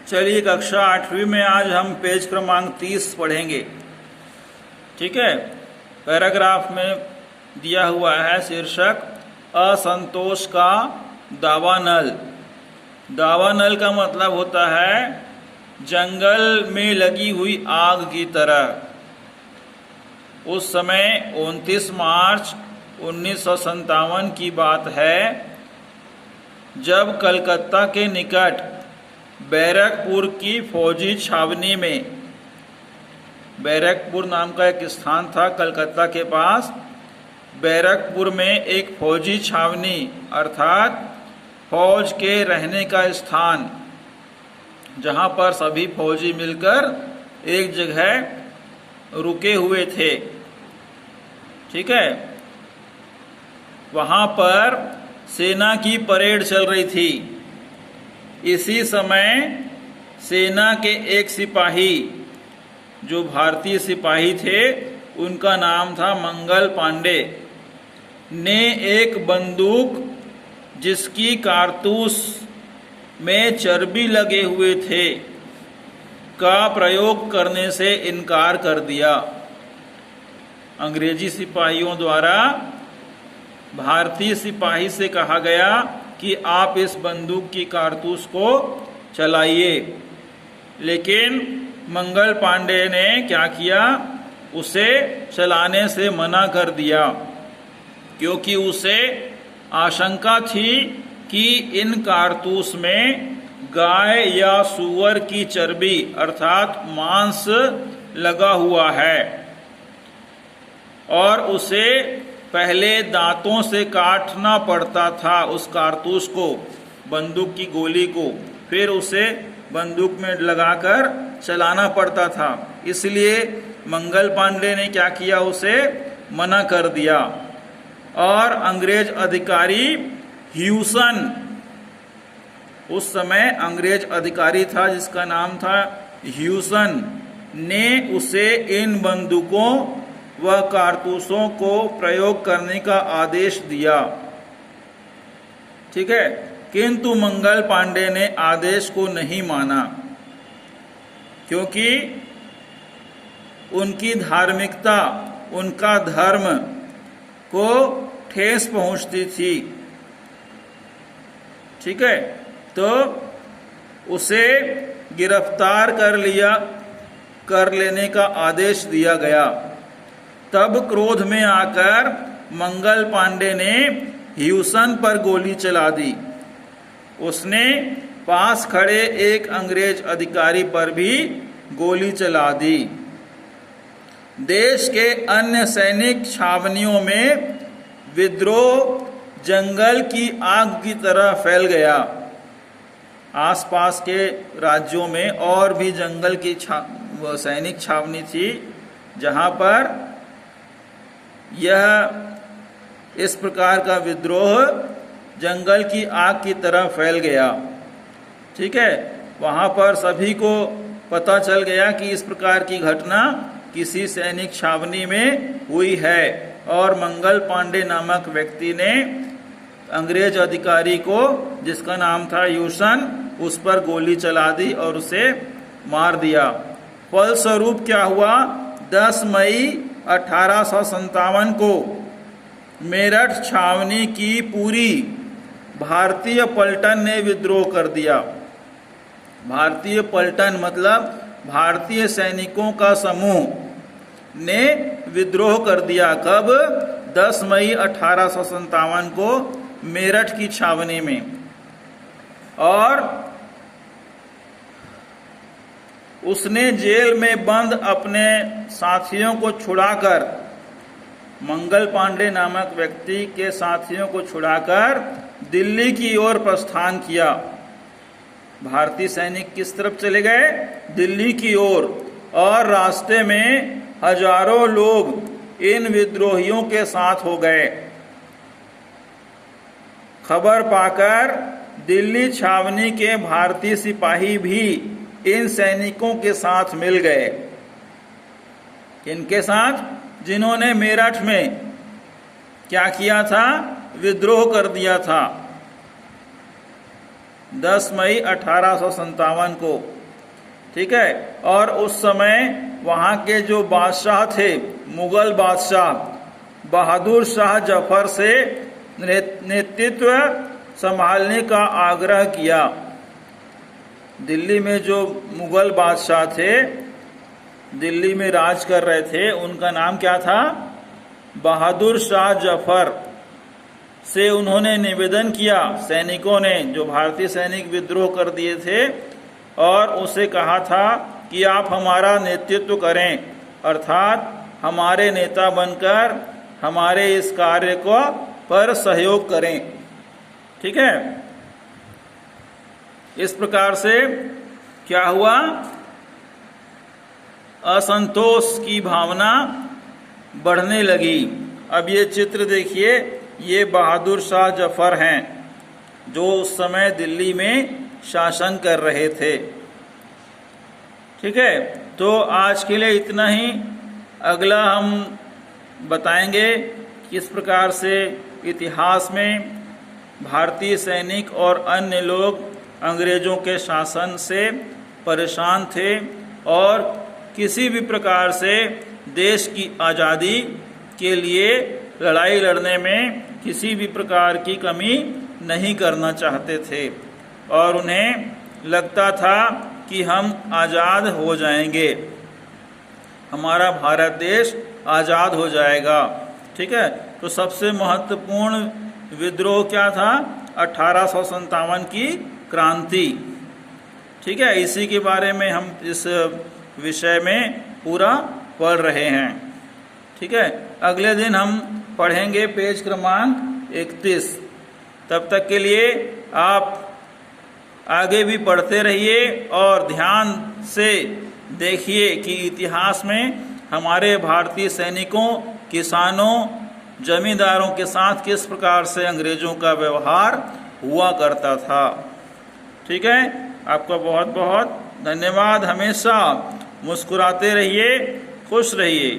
चलिए कक्षा 8वीं में आज हम पेज क्रमांक 30 पढ़ेंगे। ठीक है। पैराग्राफ में दिया हुआ है शीर्षक असंतोष का दावानल। दावानल का मतलब होता है जंगल में लगी हुई आग की तरह। उस समय 29 मार्च 1957 की बात है, जब कलकत्ता के निकट बैरकपुर की फौजी छावनी में, बैरकपुर नाम का एक स्थान था कलकत्ता के पास, बैरकपुर में एक फौजी छावनी अर्थात फौज के रहने का स्थान, जहां पर सभी फौजी मिलकर एक जगह रुके हुए थे। ठीक है। वहां पर सेना की परेड चल रही थी। इसी समय सेना के एक सिपाही, जो भारतीय सिपाही थे, उनका नाम था मंगल पांडे, ने एक बंदूक जिसकी कारतूस में चर्बी लगे हुए थे का प्रयोग करने से इनकार कर दिया। अंग्रेजी सिपाहियों द्वारा भारतीय सिपाही से कहा गया कि आप इस बंदूक की कारतूस को चलाइए, लेकिन मंगल पांडे ने क्या किया, उसे चलाने से मना कर दिया, क्योंकि उसे आशंका थी कि इन कारतूस में गाय या सूअर की चर्बी अर्थात मांस लगा हुआ है और उसे पहले दांतों से काटना पड़ता था उस कारतूस को, बंदूक की गोली को, फिर उसे बंदूक में लगाकर चलाना पड़ता था। इसलिए मंगल पांडे ने क्या किया, उसे मना कर दिया। और अंग्रेज अधिकारी ह्यूसन, उस समय अंग्रेज अधिकारी था जिसका नाम था ह्यूसन, ने उसे इन बंदूकों व कारतूसों को प्रयोग करने का आदेश दिया। ठीक है। किंतु मंगल पांडे ने आदेश को नहीं माना, क्योंकि उनकी धार्मिकता, उनका धर्म को ठेस पहुंचती थी। ठीक है। तो उसे गिरफ्तार कर लेने का आदेश दिया गया। तब क्रोध में आकर मंगल पांडे ने ह्यूसन पर गोली चला दी। उसने पास खड़े एक अंग्रेज अधिकारी पर भी गोली चला दी। देश के अन्य सैनिक छावनियों में विद्रोह जंगल की आग की तरह फैल गया। आसपास के राज्यों में और भी जंगल की सैनिक छावनी थी, जहां पर यह इस प्रकार का विद्रोह जंगल की आग की तरह फैल गया। ठीक है। वहां पर सभी को पता चल गया कि इस प्रकार की घटना किसी सैनिक छावनी में हुई है, और मंगल पांडे नामक व्यक्ति ने अंग्रेज अधिकारी को, जिसका नाम था ह्यूसन, उस पर गोली चला दी और उसे मार दिया। फलस्वरूप क्या हुआ, 10 मई 1857 को मेरठ छावनी की पूरी भारतीय पलटन ने विद्रोह कर दिया। भारतीय पलटन मतलब भारतीय सैनिकों का समूह ने विद्रोह कर दिया। कब? 10 मई 1857 को मेरठ की छावनी में। और उसने जेल में बंद अपने साथियों को छुड़ाकर, मंगल पांडे नामक व्यक्ति के साथियों को छुड़ाकर दिल्ली की ओर प्रस्थान किया। भारतीय सैनिक किस तरफ चले गए? दिल्ली की ओर। और रास्ते में हजारों लोग इन विद्रोहियों के साथ हो गए। खबर पाकर दिल्ली छावनी के भारतीय सिपाही भी इन सैनिकों के साथ मिल गए। इनके साथ जिन्होंने मेरठ में क्या किया था, विद्रोह कर दिया था 10 मई 1857 को। ठीक है। और उस समय वहाँ के जो बादशाह थे, मुगल बादशाह बहादुर शाह जफर से नेतृत्व संभालने का आग्रह किया। दिल्ली में जो मुगल बादशाह थे, दिल्ली में राज कर रहे थे, उनका नाम क्या था? बहादुर शाह जफर से उन्होंने निवेदन किया, सैनिकों ने, जो भारतीय सैनिक विद्रोह कर दिए थे, और उसे कहा था कि आप हमारा नेतृत्व करें, अर्थात हमारे नेता बनकर हमारे इस कार्य को पर सहयोग करें। ठीक है। इस प्रकार से क्या हुआ? असंतोष की भावना बढ़ने लगी। अब ये चित्र देखिए, ये बहादुर शाह जफर हैं जो उस समय दिल्ली में शासन कर रहे थे। ठीक है। तो आज के लिए इतना ही। अगला हम बताएंगे किस प्रकार से इतिहास में भारतीय सैनिक और अन्य लोग अंग्रेजों के शासन से परेशान थे और किसी भी प्रकार से देश की आज़ादी के लिए लड़ाई लड़ने में किसी भी प्रकार की कमी नहीं करना चाहते थे, और उन्हें लगता था कि हम आज़ाद हो जाएंगे, हमारा भारत देश आज़ाद हो जाएगा। ठीक है। तो सबसे महत्वपूर्ण विद्रोह क्या था? 1857 की क्रांति। ठीक है। इसी के बारे में हम इस विषय में पूरा पढ़ रहे हैं। ठीक है। अगले दिन हम पढ़ेंगे पेज क्रमांक 31। तब तक के लिए आप आगे भी पढ़ते रहिए और ध्यान से देखिए कि इतिहास में हमारे भारतीय सैनिकों, किसानों, जमींदारों के साथ किस प्रकार से अंग्रेजों का व्यवहार हुआ करता था। ठीक है। आपका बहुत बहुत धन्यवाद। हमेशा मुस्कुराते रहिए, खुश रहिए।